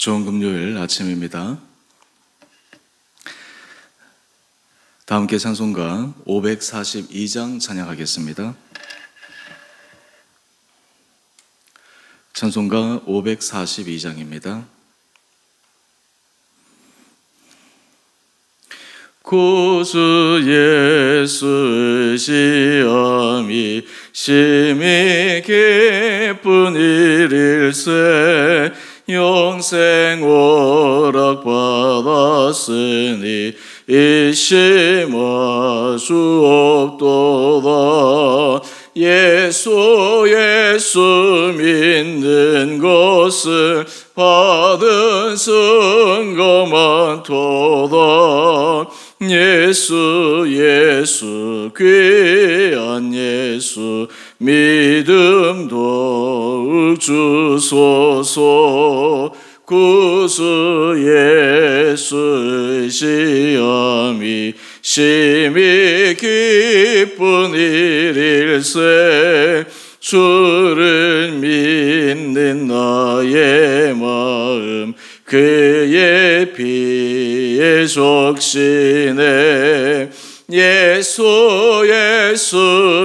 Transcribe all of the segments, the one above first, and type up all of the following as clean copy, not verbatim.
좋은 금요일 아침입니다. 다 함께 찬송가 542장 찬양하겠습니다. 찬송가 542장입니다. 구주 예수의 시험이 심히 기쁜 일일세. 영생 허락 받았으니 의심할 수 없도다. 예수 믿는 것을 받은 증거만 도다. 예수 귀한 예수 믿음 더욱 주소서. 구주 예수의 시험이 심히 기쁜 일일세. 주를 믿는 나의 마음 그의 피에 적시네. 예수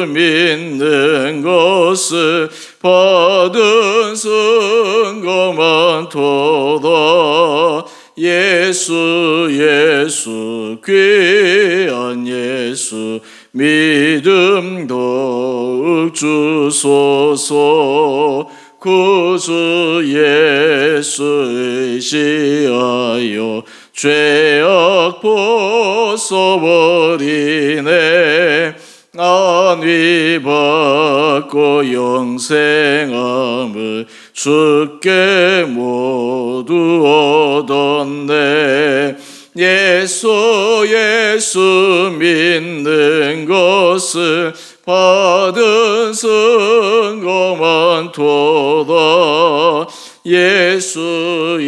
믿는 것을 받은 증거만 도다. 예수 귀한 예수 믿음 더욱 주소서. 구주 예수 의지하여 죄악 벗어버리네. 안위 받고 영생함을 주께 모두 얻었네. 예수 믿는 것을 받은 증거만 도다. 예수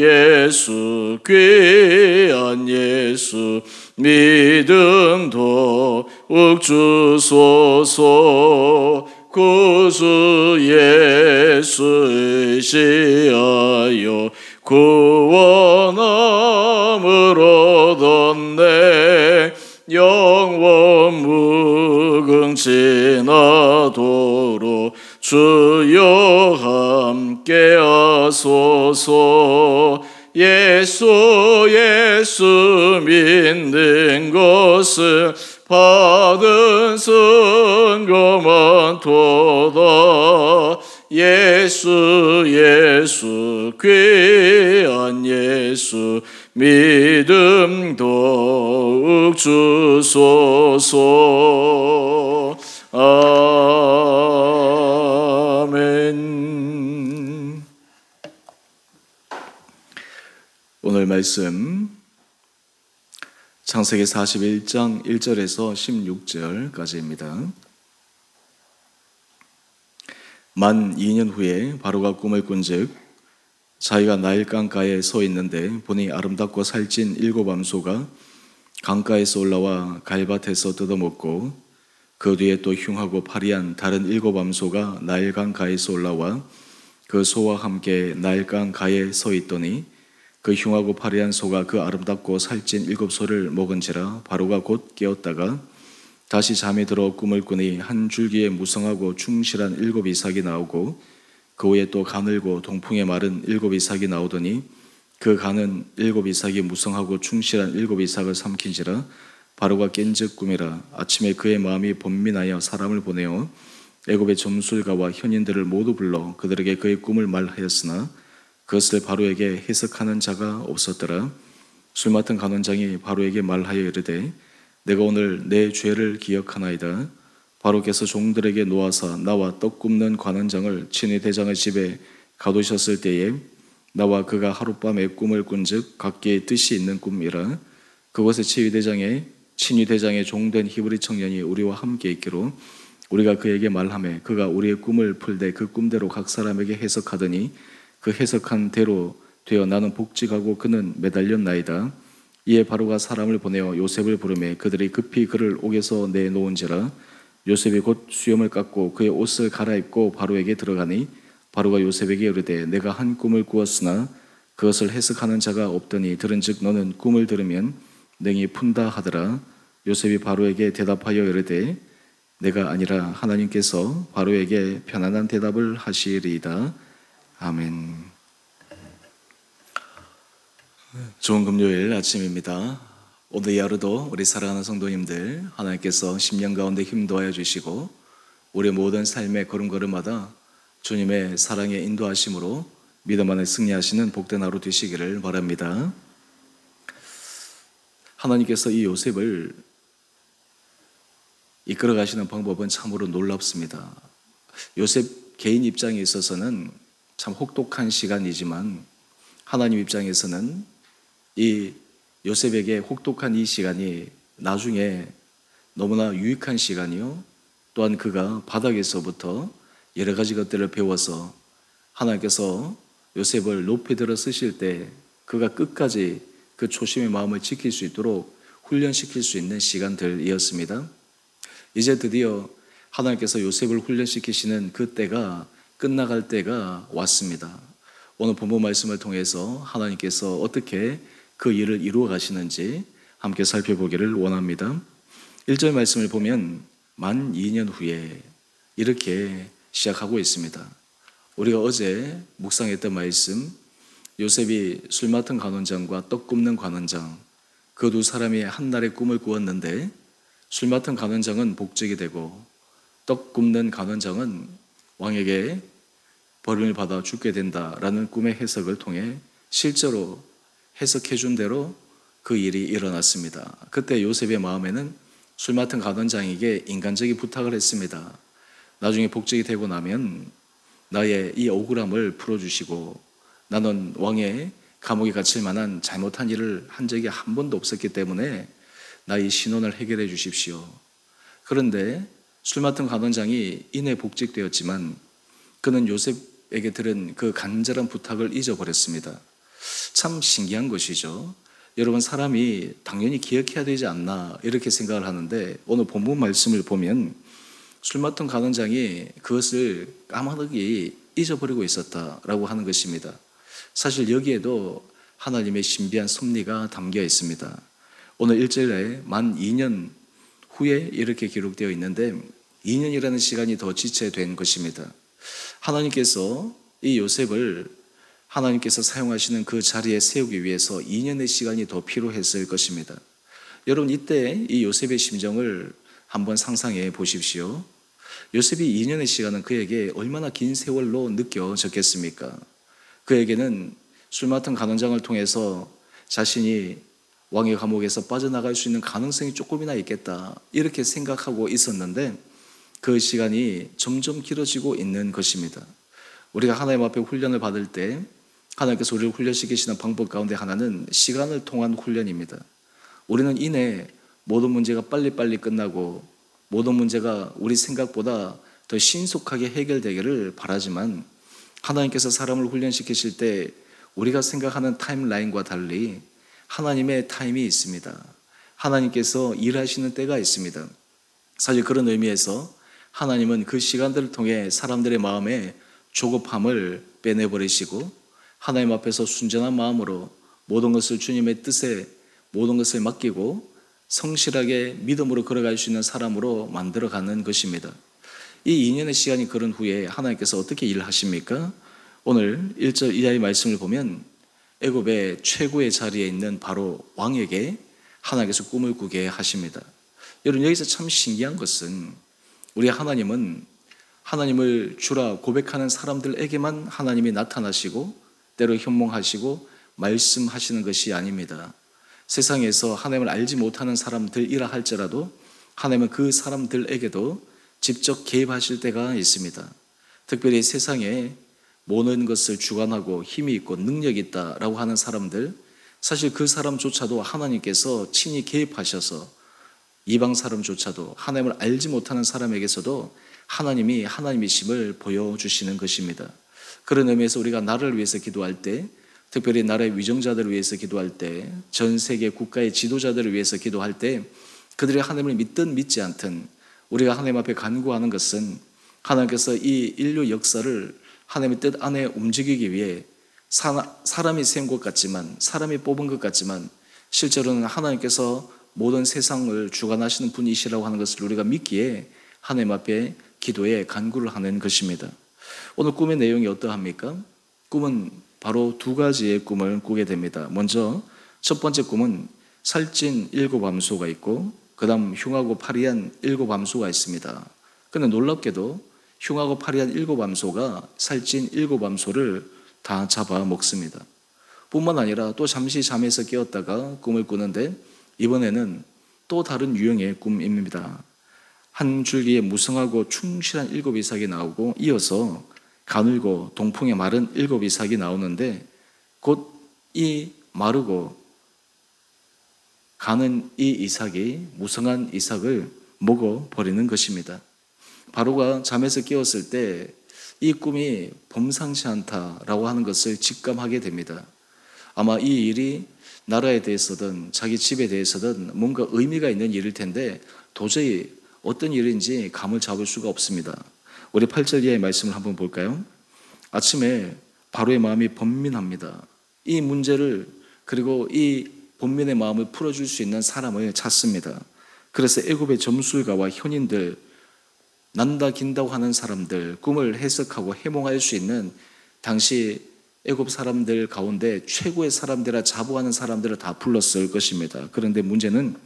귀한 예수 믿음 더욱 주소서. 구주 예수 의지하여 구원함을 얻었네. 영원 무궁지나도록 주여 함께 하소서. 예수 믿는 것을 받은 증거만 도다. 예수 귀한 예수 믿음 더욱 주소서. 아멘. 오늘 말씀 창세기 41장 1절에서 16절까지입니다. 만 2년 후에 바로가 꿈을 꾼즉 자기가 나일 강가에 서 있는데 보니 아름답고 살찐 7 암소가 강가에서 올라와 갈밭에서 뜯어먹고 그 뒤에 또 흉하고 파리한 다른 7 암소가 나일강 가에서 올라와 그 소와 함께 나일강 가에 서 있더니 그 흉하고 파리한 소가 그 아름답고 살찐 7 소를 먹은지라 바로가 곧 깨었다가 다시 잠이 들어 꿈을 꾸니 한 줄기에 무성하고 충실한 7 이삭이 나오고 그 후에 또 가늘고 동풍에 마른 7 이삭이 나오더니 그 가는 7 이삭이 무성하고 충실한 7 이삭을 삼킨지라. 바로가 깬즉 꿈이라. 아침에 그의 마음이 번민하여 사람을 보내어 애굽의 점술가와 현인들을 모두 불러 그들에게 그의 꿈을 말하였으나 그것을 바로에게 해석하는 자가 없었더라. 술 맡은 간원장이 바로에게 말하여 이르되 내가 오늘 내 죄를 기억하나이다. 바로께서 종들에게 놓아사 나와 떡 굽는 관원장을 친위 대장의 집에 가두셨을 때에 나와 그가 하룻밤에 꿈을 꾼즉 각기 뜻이 있는 꿈이라. 그곳에 친위 대장의 종된 히브리 청년이 우리와 함께 있기로 우리가 그에게 말하매 그가 우리의 꿈을 풀되 그 꿈대로 각 사람에게 해석하더니 그 해석한 대로 되어 나는 복직하고 그는 매달렸나이다. 이에 바로가 사람을 보내어 요셉을 부르매 그들이 급히 그를 옥에서 내놓은지라. 요셉이 곧 수염을 깎고 그의 옷을 갈아입고 바로에게 들어가니 바로가 요셉에게 이르되 내가 한 꿈을 꾸었으나 그것을 해석하는 자가 없더니 들은즉 너는 꿈을 들으면 능히 푼다 하더라. 요셉이 바로에게 대답하여 이르되 내가 아니라 하나님께서 바로에게 편안한 대답을 하시리이다. 아멘. 좋은 금요일 아침입니다. 오늘 이 하루도 우리 사랑하는 성도님들 하나님께서 10년 가운데 힘도하여 주시고 우리 모든 삶의 걸음걸음마다 주님의 사랑의 인도하심으로 믿음 안에 승리하시는 복된 하루 되시기를 바랍니다. 하나님께서 이 요셉을 이끌어 가시는 방법은 참으로 놀랍습니다. 요셉 개인 입장에 있어서는 참 혹독한 시간이지만 하나님 입장에서는 이 요셉에게 혹독한 이 시간이 나중에 너무나 유익한 시간이요, 또한 그가 바닥에서부터 여러 가지 것들을 배워서 하나님께서 요셉을 높이 들어 쓰실 때 그가 끝까지 그 초심의 마음을 지킬 수 있도록 훈련시킬 수 있는 시간들이었습니다. 이제 드디어 하나님께서 요셉을 훈련시키시는 그 때가 끝나갈 때가 왔습니다. 오늘 본문 말씀을 통해서 하나님께서 어떻게 그 일을 이루어 가시는지 함께 살펴보기를 원합니다. 1절 말씀을 보면 만 2년 후에 이렇게 시작하고 있습니다. 우리가 어제 묵상했던 말씀, 요셉이 술 맡은 관원장과 떡 굽는 관원장, 그 두 사람이 한날의 꿈을 꾸었는데 술 맡은 관원장은 복직이 되고 떡 굽는 관원장은 왕에게 벌을 받아 죽게 된다라는 꿈의 해석을 통해 실제로 해석해 준 대로 그 일이 일어났습니다. 그때 요셉의 마음에는 술 맡은 관원장에게 인간적인 부탁을 했습니다. 나중에 복직이 되고 나면 나의 이 억울함을 풀어주시고, 나는 왕의 감옥에 갇힐 만한 잘못한 일을 한 적이 한 번도 없었기 때문에 나의 신원을 해결해 주십시오. 그런데 술 맡은 관원장이 이내 복직되었지만 그는 요셉에게 들은 그 간절한 부탁을 잊어버렸습니다. 참 신기한 것이죠. 여러분, 사람이 당연히 기억해야 되지 않나 이렇게 생각을 하는데 오늘 본문 말씀을 보면 술 맡은 관원장이 그것을 까마득히 잊어버리고 있었다라고 하는 것입니다. 사실 여기에도 하나님의 신비한 섭리가 담겨 있습니다. 오늘 1절에 만 2년 후에 이렇게 기록되어 있는데 2년이라는 시간이 더 지체된 것입니다. 하나님께서 이 요셉을 하나님께서 사용하시는 그 자리에 세우기 위해서 2년의 시간이 더 필요했을 것입니다. 여러분, 이때 이 요셉의 심정을 한번 상상해 보십시오. 요셉이 2년의 시간은 그에게 얼마나 긴 세월로 느껴졌겠습니까? 그에게는 술 맡은 관원장을 통해서 자신이 왕의 감옥에서 빠져나갈 수 있는 가능성이 조금이나 있겠다 이렇게 생각하고 있었는데 그 시간이 점점 길어지고 있는 것입니다. 우리가 하나님 앞에 훈련을 받을 때 하나님께서 우리를 훈련시키시는 방법 가운데 하나는 시간을 통한 훈련입니다. 우리는 이내 모든 문제가 빨리빨리 끝나고 모든 문제가 우리 생각보다 더 신속하게 해결되기를 바라지만 하나님께서 사람을 훈련시키실 때 우리가 생각하는 타임라인과 달리 하나님의 타임이 있습니다. 하나님께서 일하시는 때가 있습니다. 사실 그런 의미에서 하나님은 그 시간들을 통해 사람들의 마음에 조급함을 빼내버리시고 하나님 앞에서 순전한 마음으로 모든 것을 주님의 뜻에 모든 것을 맡기고 성실하게 믿음으로 걸어갈 수 있는 사람으로 만들어가는 것입니다. 이 2년의 시간이 걸은 후에 하나님께서 어떻게 일을 하십니까? 오늘 1절 이하의 말씀을 보면 애굽의 최고의 자리에 있는 바로 왕에게 하나님께서 꿈을 꾸게 하십니다. 여러분, 여기서 참 신기한 것은 우리 하나님은 하나님을 주라 고백하는 사람들에게만 하나님이 나타나시고 때로 현몽하시고 말씀하시는 것이 아닙니다. 세상에서 하나님을 알지 못하는 사람들이라 할지라도 하나님은 그 사람들에게도 직접 개입하실 때가 있습니다. 특별히 세상에 모든 것을 주관하고 힘이 있고 능력이 있다라고 하는 사람들, 사실 그 사람조차도 하나님께서 친히 개입하셔서 이방 사람조차도 하나님을 알지 못하는 사람에게서도 하나님이 하나님이심을 보여주시는 것입니다. 그런 의미에서 우리가 나라를 위해서 기도할 때, 특별히 나라의 위정자들을 위해서 기도할 때, 전 세계 국가의 지도자들을 위해서 기도할 때 그들이 하나님을 믿든 믿지 않든 우리가 하나님 앞에 간구하는 것은 하나님께서 이 인류 역사를 하나님의 뜻 안에 움직이기 위해 사람이 세운 것 같지만, 사람이 뽑은 것 같지만 실제로는 하나님께서 모든 세상을 주관하시는 분이시라고 하는 것을 우리가 믿기에 하나님 앞에 기도에 간구를 하는 것입니다. 오늘 꿈의 내용이 어떠합니까? 꿈은 바로 두 가지의 꿈을 꾸게 됩니다. 먼저 첫 번째 꿈은 살찐 7암소가 있고, 그 다음 흉하고 파리한 7암소가 있습니다. 그런데 놀랍게도 흉하고 파리한 7암소가 살찐 7암소를 다 잡아먹습니다. 뿐만 아니라 또 잠시 잠에서 깨었다가 꿈을 꾸는데, 이번에는 또 다른 유형의 꿈입니다. 한 줄기에 무성하고 충실한 7이삭이 나오고, 이어서 가늘고 동풍에 마른 7이삭이 나오는데, 곧 이 마르고 가는 이 이삭이 무성한 이삭을 먹어버리는 것입니다. 바로가 잠에서 깨었을 때 이 꿈이 범상치 않다라고 하는 것을 직감하게 됩니다. 아마 이 일이 나라에 대해서든 자기 집에 대해서든 뭔가 의미가 있는 일일 텐데 도저히 어떤 일인지 감을 잡을 수가 없습니다. 우리 8절 이하의 말씀을 한번 볼까요? 아침에 바로의 마음이 번민합니다. 이 문제를, 그리고 이 본민의 마음을 풀어줄 수 있는 사람을 찾습니다. 그래서 애굽의 점술가와 현인들, 난다 긴다고 하는 사람들, 꿈을 해석하고 해몽할 수 있는 당시 애굽 사람들 가운데 최고의 사람들이라 자부하는 사람들을 다 불렀을 것입니다. 그런데 문제는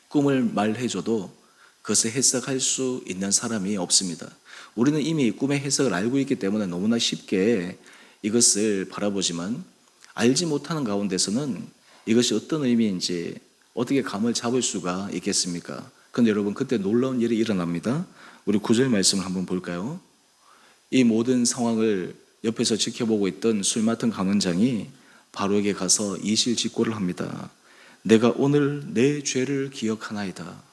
꿈을 말해줘도 그것을 해석할 수 있는 사람이 없습니다. 우리는 이미 꿈의 해석을 알고 있기 때문에 너무나 쉽게 이것을 바라보지만, 알지 못하는 가운데서는 이것이 어떤 의미인지 어떻게 감을 잡을 수가 있겠습니까? 그런데 여러분, 그때 놀라운 일이 일어납니다. 우리 9절 말씀을 한번 볼까요? 이 모든 상황을 옆에서 지켜보고 있던 술 맡은 간원장이 바로에게 가서 이실직고를 합니다. 내가 오늘 내 죄를 기억하나이다.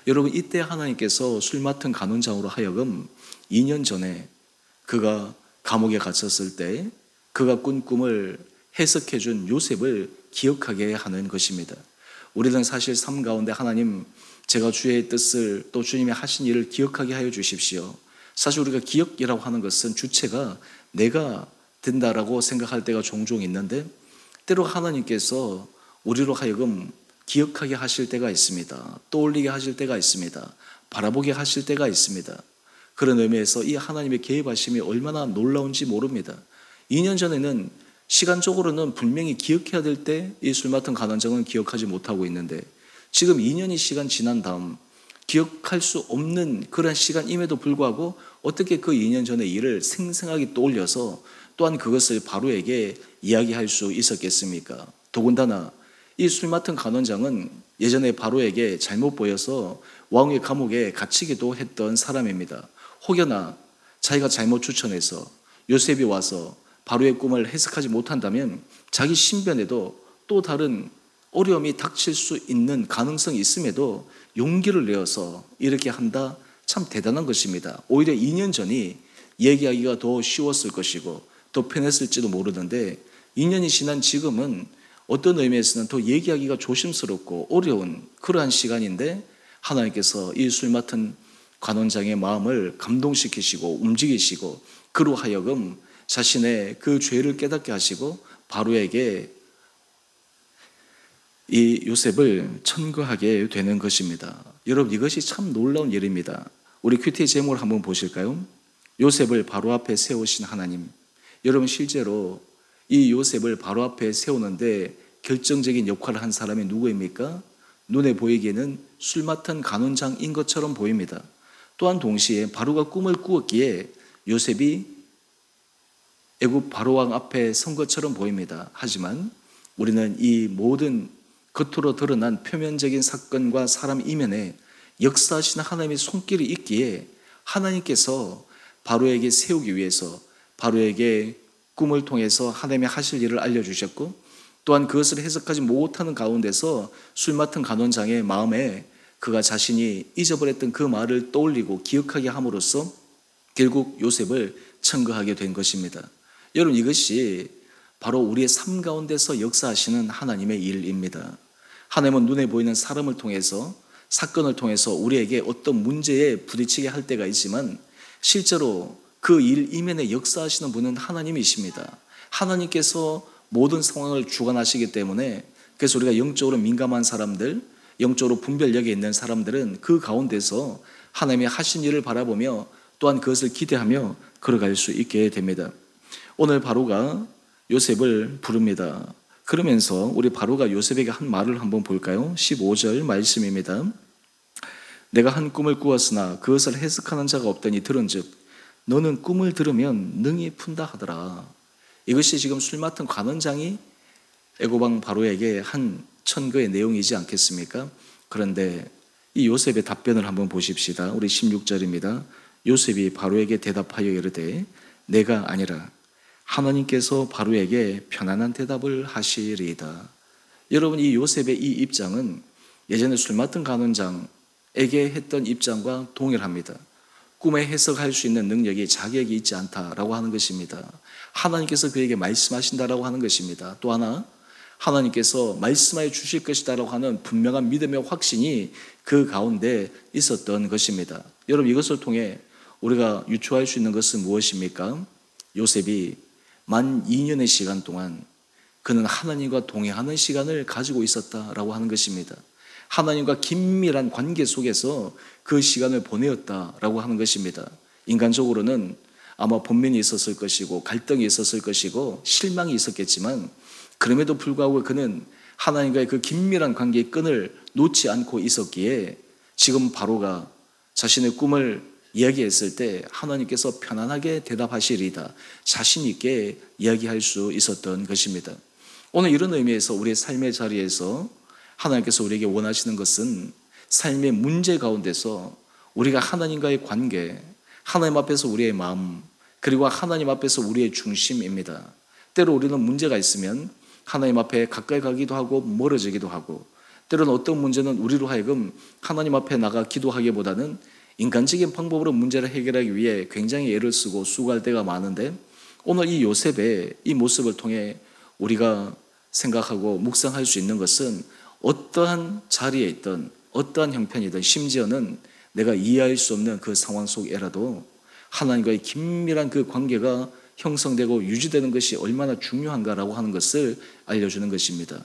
여러분, 이때 하나님께서 술 맡은 간원장으로 하여금 2년 전에 그가 감옥에 갇혔을 때 그가 꾼 꿈을 해석해 준 요셉을 기억하게 하는 것입니다. 우리는 사실 삶 가운데 하나님, 제가 주의 뜻을, 또 주님이 하신 일을 기억하게 하여 주십시오. 사실 우리가 기억이라고 하는 것은 주체가 내가 된다라고 생각할 때가 종종 있는데, 때로 하나님께서 우리로 하여금 기억하게 하실 때가 있습니다. 떠올리게 하실 때가 있습니다. 바라보게 하실 때가 있습니다. 그런 의미에서 이 하나님의 개입하심이 얼마나 놀라운지 모릅니다. 2년 전에는 시간적으로는 분명히 기억해야 될 때 이 술 맡은 간원장은 기억하지 못하고 있는데, 지금 2년이 시간 지난 다음 기억할 수 없는 그런 시간임에도 불구하고 어떻게 그 2년 전의 일을 생생하게 떠올려서 또한 그것을 바로에게 이야기할 수 있었겠습니까? 더군다나 이 술 맡은 간원장은 예전에 바로에게 잘못 보여서 왕의 감옥에 갇히기도 했던 사람입니다. 혹여나 자기가 잘못 추천해서 요셉이 와서 바로의 꿈을 해석하지 못한다면 자기 신변에도 또 다른 어려움이 닥칠 수 있는 가능성이 있음에도 용기를 내어서 이렇게 한다, 참 대단한 것입니다. 오히려 2년 전이 얘기하기가 더 쉬웠을 것이고 더 편했을지도 모르는데, 2년이 지난 지금은 어떤 의미에서는 더 얘기하기가 조심스럽고 어려운 그러한 시간인데, 하나님께서 이 술 맡은 관원장의 마음을 감동시키시고 움직이시고 그로 하여금 자신의 그 죄를 깨닫게 하시고 바로에게 이 요셉을 천거하게 되는 것입니다. 여러분, 이것이 참 놀라운 일입니다. 우리 큐티의 제목을 한번 보실까요? 요셉을 바로 앞에 세우신 하나님. 여러분, 실제로 이 요셉을 바로 앞에 세우는데 결정적인 역할을 한 사람이 누구입니까? 눈에 보이기에는 술 맡은 간원장인 것처럼 보입니다. 또한 동시에 바로가 꿈을 꾸었기에 요셉이 애굽 바로왕 앞에 선 것처럼 보입니다. 하지만 우리는 이 모든 겉으로 드러난 표면적인 사건과 사람 이면에 역사하시는 하나님의 손길이 있기에 하나님께서 바로에게 세우기 위해서 바로에게 꿈을 통해서 하나님의 하실 일을 알려주셨고, 또한 그것을 해석하지 못하는 가운데서 술 맡은 간원장의 마음에 그가 자신이 잊어버렸던 그 말을 떠올리고 기억하게 함으로써 결국 요셉을 천거하게 된 것입니다. 여러분, 이것이 바로 우리의 삶 가운데서 역사하시는 하나님의 일입니다. 하나님은 눈에 보이는 사람을 통해서, 사건을 통해서 우리에게 어떤 문제에 부딪히게 할 때가 있지만 실제로 그 일 이면에 역사하시는 분은 하나님이십니다. 하나님께서 모든 상황을 주관하시기 때문에, 그래서 우리가 영적으로 민감한 사람들, 영적으로 분별력이 있는 사람들은 그 가운데서 하나님의 하신 일을 바라보며 또한 그것을 기대하며 걸어갈 수 있게 됩니다. 오늘 바로가 요셉을 부릅니다. 그러면서 우리 바로가 요셉에게 한 말을 한번 볼까요? 15절 말씀입니다. 내가 한 꿈을 꾸었으나 그것을 해석하는 자가 없더니 들은즉 너는 꿈을 들으면 능히 푼다 하더라. 이것이 지금 술 맡은 관원장이 애고방 바로에게 한 천거의 내용이지 않겠습니까? 그런데 이 요셉의 답변을 한번 보십시다. 우리 16절입니다. 요셉이 바로에게 대답하여 이르되 내가 아니라 하나님께서 바로에게 편안한 대답을 하시리이다. 여러분, 이 요셉의 이 입장은 예전에 술 맡은 관원장에게 했던 입장과 동일합니다. 꿈에 해석할 수 있는 능력이 자기에게 있지 않다라고 하는 것입니다. 하나님께서 그에게 말씀하신다라고 하는 것입니다. 또 하나, 하나님께서 말씀하여 주실 것이다라고 하는 분명한 믿음의 확신이 그 가운데 있었던 것입니다. 여러분, 이것을 통해 우리가 유추할 수 있는 것은 무엇입니까? 요셉이 만 2년의 시간 동안 그는 하나님과 동행하는 시간을 가지고 있었다라고 하는 것입니다. 하나님과 긴밀한 관계 속에서 그 시간을 보내었다라고 하는 것입니다. 인간적으로는 아마 번민이 있었을 것이고 갈등이 있었을 것이고 실망이 있었겠지만, 그럼에도 불구하고 그는 하나님과의 그 긴밀한 관계의 끈을 놓지 않고 있었기에 지금 바로가 자신의 꿈을 이야기했을 때 하나님께서 편안하게 대답하시리이다, 자신 있게 이야기할 수 있었던 것입니다. 오늘 이런 의미에서 우리의 삶의 자리에서 하나님께서 우리에게 원하시는 것은 삶의 문제 가운데서 우리가 하나님과의 관계, 하나님 앞에서 우리의 마음, 그리고 하나님 앞에서 우리의 중심입니다. 때로 우리는 문제가 있으면 하나님 앞에 가까이 가기도 하고 멀어지기도 하고, 때로는 어떤 문제는 우리로 하여금 하나님 앞에 나가 기도하기보다는 인간적인 방법으로 문제를 해결하기 위해 굉장히 애를 쓰고 수고할 때가 많은데, 오늘 이 요셉의 이 모습을 통해 우리가 생각하고 묵상할 수 있는 것은 어떠한 자리에 있든 어떠한 형편이든 심지어는 내가 이해할 수 없는 그 상황 속에라도 하나님과의 긴밀한 그 관계가 형성되고 유지되는 것이 얼마나 중요한가라고 하는 것을 알려주는 것입니다.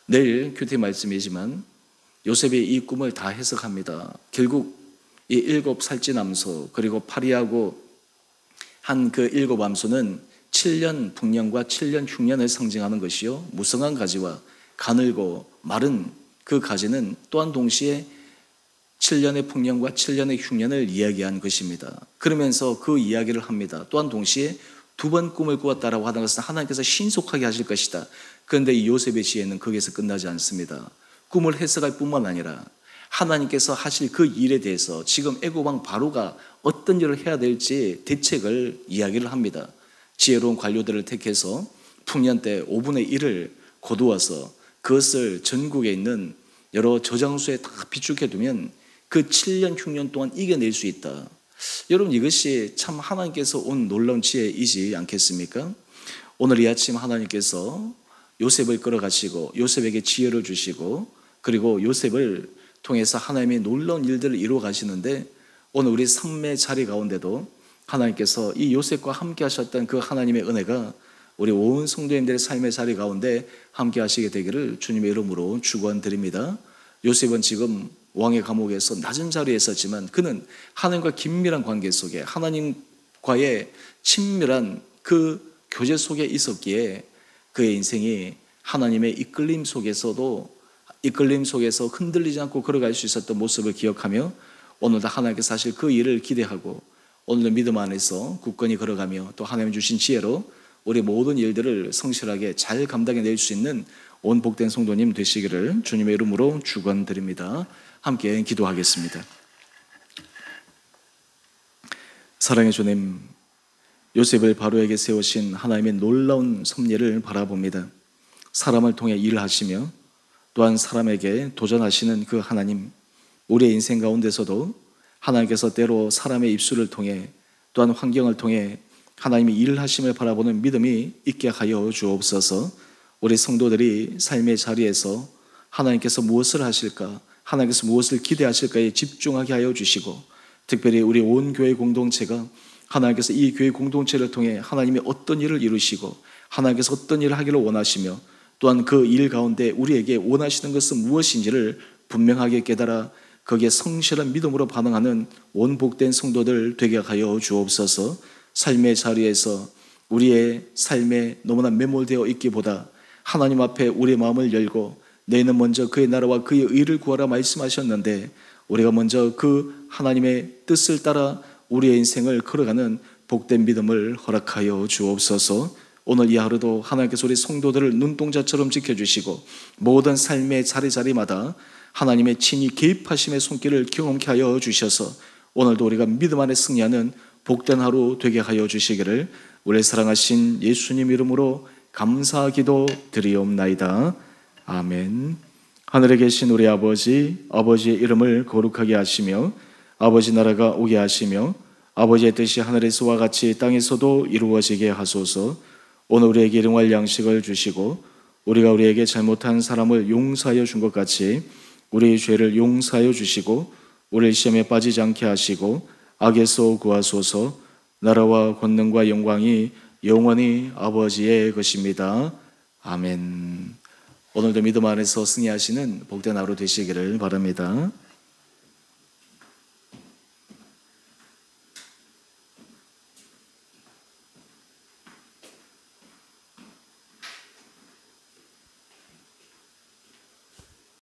내일 큐티 말씀이지만 요셉이 이 꿈을 다 해석합니다. 결국 이 7살찌 남소 그리고 파리하고 한 그 7암소는 7년 풍년과 7년 흉년을 상징하는 것이요, 무성한 가지와 가늘고 마른 그 가지는 또한 동시에 7년의 풍년과 7년의 흉년을 이야기한 것입니다. 그러면서 그 이야기를 합니다. 또한 동시에 2번 꿈을 꾸었다라고 하는 것은 하나님께서 신속하게 하실 것이다. 그런데 이 요셉의 지혜는 거기에서 끝나지 않습니다. 꿈을 해석할 뿐만 아니라 하나님께서 하실 그 일에 대해서 지금 애고왕 바로가 어떤 일을 해야 될지 대책을 이야기를 합니다. 지혜로운 관료들을 택해서 풍년 때 5분의 1을 거두어서 그것을 전국에 있는 여러 저장소에 다 비축해두면 그 7년 흉년 동안 이겨낼 수 있다. 여러분, 이것이 참 하나님께서 온 놀라운 지혜이지 않겠습니까? 오늘 이 아침 하나님께서 요셉을 끌어가시고 요셉에게 지혜를 주시고 그리고 요셉을 통해서 하나님의 놀라운 일들을 이루어 가시는데, 오늘 우리 삶의 자리 가운데도 하나님께서 이 요셉과 함께 하셨던 그 하나님의 은혜가 우리 온 성도님들의 삶의 자리 가운데 함께 하시게 되기를 주님의 이름으로 축원드립니다. 요셉은 지금 왕의 감옥에서 낮은 자리에 있었지만 그는 하나님과 긴밀한 관계 속에 하나님과의 친밀한 그 교제 속에 있었기에 그의 인생이 하나님의 이끌림 속에서 흔들리지 않고 걸어갈 수 있었던 모습을 기억하며 오늘도 하나님께서 사실 그 일을 기대하고 오늘도 믿음 안에서 굳건히 걸어가며 또 하나님 주신 지혜로 우리 모든 일들을 성실하게 잘 감당해낼 수 있는 온 복된 성도님 되시기를 주님의 이름으로 축원드립니다. 함께 기도하겠습니다. 사랑의 주님, 요셉을 바로에게 세우신 하나님의 놀라운 섭리를 바라봅니다. 사람을 통해 일을 하시며 또한 사람에게 도전하시는 그 하나님, 우리의 인생 가운데서도 하나님께서 때로 사람의 입술을 통해 또한 환경을 통해 하나님이 일을 하심을 바라보는 믿음이 있게 하여 주옵소서. 우리 성도들이 삶의 자리에서 하나님께서 무엇을 하실까, 하나님께서 무엇을 기대하실까에 집중하게 하여 주시고, 특별히 우리 온 교회 공동체가 하나님께서 이 교회 공동체를 통해 하나님이 어떤 일을 이루시고 하나님께서 어떤 일을 하기를 원하시며 또한 그 일 가운데 우리에게 원하시는 것은 무엇인지를 분명하게 깨달아 거기에 성실한 믿음으로 반응하는 원복된 성도들 되게 하여 주옵소서. 삶의 자리에서 우리의 삶에 너무나 매몰되어 있기보다 하나님 앞에 우리의 마음을 열고 너희는 먼저 그의 나라와 그의 의를 구하라 말씀하셨는데 우리가 먼저 그 하나님의 뜻을 따라 우리의 인생을 걸어가는 복된 믿음을 허락하여 주옵소서. 오늘 이 하루도 하나님께서 우리 성도들을 눈동자처럼 지켜주시고 모든 삶의 자리자리마다 하나님의 친히 개입하심의 손길을 경험케 하여 주셔서 오늘도 우리가 믿음 안에 승리하는 복된 하루 되게 하여 주시기를 우리 사랑하신 예수님 이름으로 감사기도 드리옵나이다. 아멘. 하늘에 계신 우리 아버지, 아버지의 이름을 거룩하게 하시며 아버지 나라가 오게 하시며 아버지의 뜻이 하늘에서와 같이 땅에서도 이루어지게 하소서. 오늘 우리에게 일용할 양식을 주시고 우리가 우리에게 잘못한 사람을 용서하여 준 것 같이 우리의 죄를 용서하여 주시고 우리를 시험에 빠지지 않게 하시고 악에서 구하소서. 나라와 권능과 영광이 영원히 아버지의 것입니다. 아멘. 오늘도 믿음 안에서 승리하시는 복된 하루 되시기를 바랍니다.